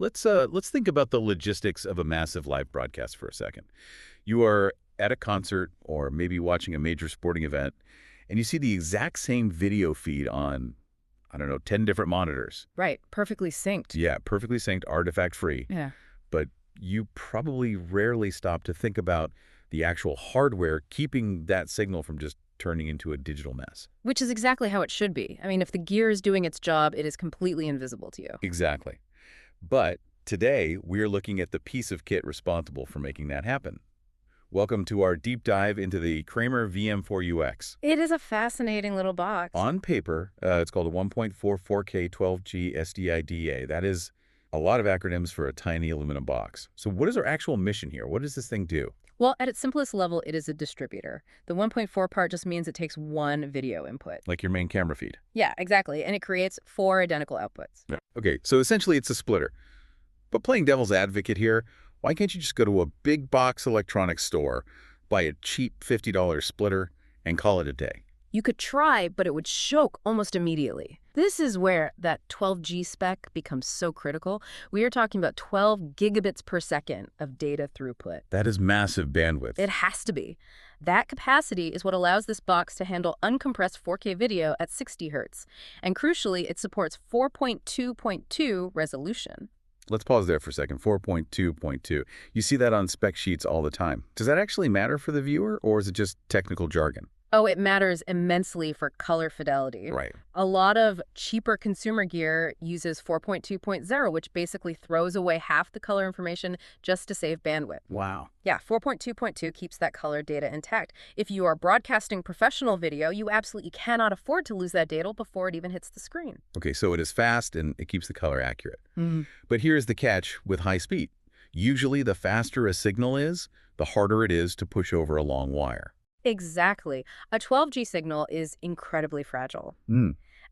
Let's think about the logistics of a massive live broadcast for a second. You are at a concert or maybe watching a major sporting event, and you see the exact same video feed on, I don't know, 10 different monitors. Right. Perfectly synced. Yeah, perfectly synced, artifact-free. Yeah. But you probably rarely stop to think about the actual hardware keeping that signal from just turning into a digital mess. Which is exactly how it should be. I mean, if the gear is doing its job, it is completely invisible to you. Exactly. But today, we're looking at the piece of kit responsible for making that happen. Welcome to our deep dive into the Kramer VM-4UX. It is a fascinating little box. On paper, it's called a 1.44K 12G SDIDA. That is a lot of acronyms for a tiny aluminum box. So what is our actual mission here? What does this thing do? Well, at its simplest level, it is a distributor. The 1.4 part just means it takes one video input. Like your main camera feed. Yeah, exactly. And it creates 4 identical outputs. Yeah. Okay, so essentially it's a splitter. But playing devil's advocate here, why can't you just go to a big box electronics store, buy a cheap $50 splitter, and call it a day? You could try, but it would choke almost immediately. This is where that 12G spec becomes so critical. We are talking about 12 gigabits per second of data throughput. That is massive bandwidth. It has to be. That capacity is what allows this box to handle uncompressed 4K video at 60 Hz. And crucially, it supports 4.2.2 resolution. Let's pause there for a second. 4.2.2. You see that on spec sheets all the time. Does that actually matter for the viewer, or is it just technical jargon? Oh, it matters immensely for color fidelity. Right. A lot of cheaper consumer gear uses 4.2.0, which basically throws away half the color information just to save bandwidth. Wow. Yeah, 4.2.2 keeps that color data intact. If you are broadcasting professional video, you absolutely cannot afford to lose that data before it even hits the screen. Okay, so it is fast and it keeps the color accurate. But here's the catch with high speed. Usually the faster a signal is, the harder it is to push over a long wire. Exactly. A 12G signal is incredibly fragile.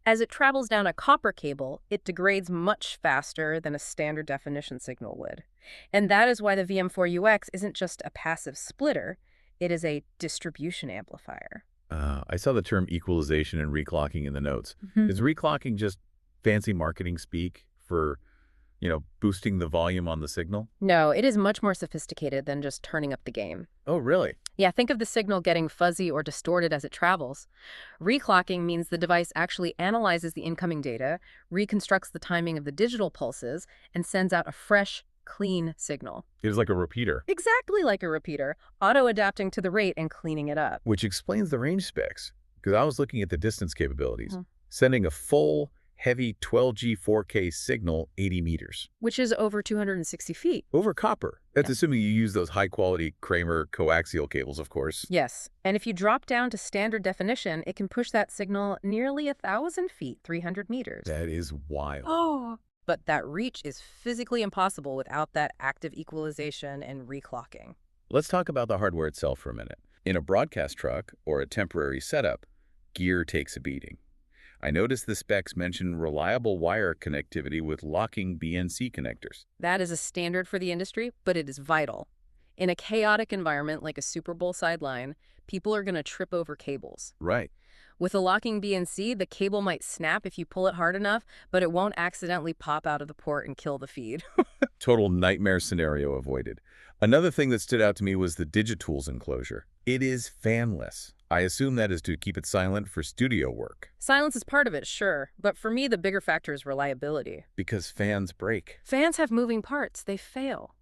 As it travels down a copper cable, it degrades much faster than a standard definition signal would. And that is why the VM-4UX isn't just a passive splitter, it is a distribution amplifier. I saw the term equalization and reclocking in the notes. Is reclocking just fancy marketing speak for, boosting the volume on the signal? No, it is much more sophisticated than just turning up the game. Oh, really? Yeah, think of the signal getting fuzzy or distorted as it travels. Reclocking means the device actually analyzes the incoming data, reconstructs the timing of the digital pulses, and sends out a fresh, clean signal. It is like a repeater. Exactly like a repeater, auto-adapting to the rate and cleaning it up. Which explains the range specs, because I was looking at the distance capabilities. Sending a full, heavy 12G 4K signal 80 meters. Which is over 260 feet. Over copper. That's assuming you use those high-quality Kramer coaxial cables, of course. Yes, and if you drop down to standard definition, it can push that signal nearly 1,000 feet, 300 meters. That is wild. Oh! But that reach is physically impossible without that active equalization and reclocking. Let's talk about the hardware itself for a minute. In a broadcast truck or a temporary setup, gear takes a beating. I noticed the specs mention reliable wire connectivity with locking BNC connectors. That is a standard for the industry, but it is vital. In a chaotic environment like a Super Bowl sideline, people are going to trip over cables. Right. With a locking BNC, the cable might snap if you pull it hard enough, but it won't accidentally pop out of the port and kill the feed. Total nightmare scenario avoided. Another thing that stood out to me was the Digitools enclosure. It is fanless. I assume that is to keep it silent for studio work. Silence is part of it, sure, but for me the bigger factor is reliability. Because fans break. Fans have moving parts, they fail.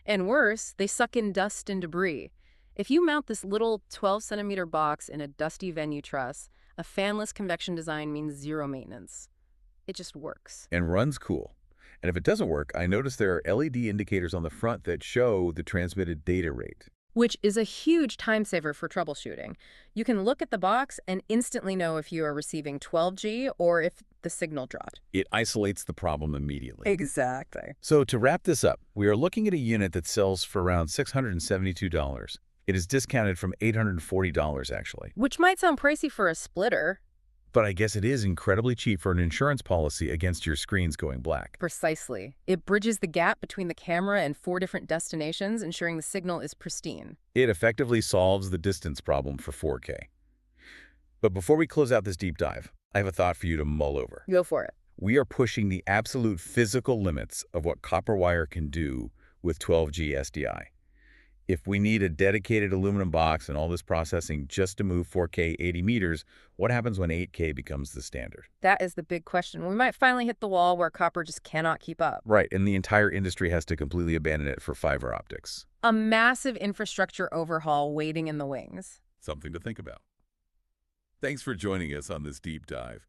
And worse, they suck in dust and debris. If you mount this little 12-centimeter box in a dusty venue truss, a fanless convection design means zero maintenance. It just works. And runs cool. And if it doesn't work, I noticed there are LED indicators on the front that show the transmitted data rate. Which is a huge time saver for troubleshooting. You can look at the box and instantly know if you are receiving 12G or if the signal dropped. It isolates the problem immediately. Exactly. So to wrap this up, we are looking at a unit that sells for around $672. It is discounted from $840 actually. Which might sound pricey for a splitter. But I guess it is incredibly cheap for an insurance policy against your screens going black. Precisely. It bridges the gap between the camera and 4 different destinations, ensuring the signal is pristine. It effectively solves the distance problem for 4K. But before we close out this deep dive, I have a thought for you to mull over. Go for it. We are pushing the absolute physical limits of what copper wire can do with 12G SDI. If we need a dedicated aluminum box and all this processing just to move 4K 80 meters, what happens when 8K becomes the standard? That is the big question. We might finally hit the wall where copper just cannot keep up. Right, and the entire industry has to completely abandon it for fiber optics. A massive infrastructure overhaul waiting in the wings. Something to think about. Thanks for joining us on this deep dive.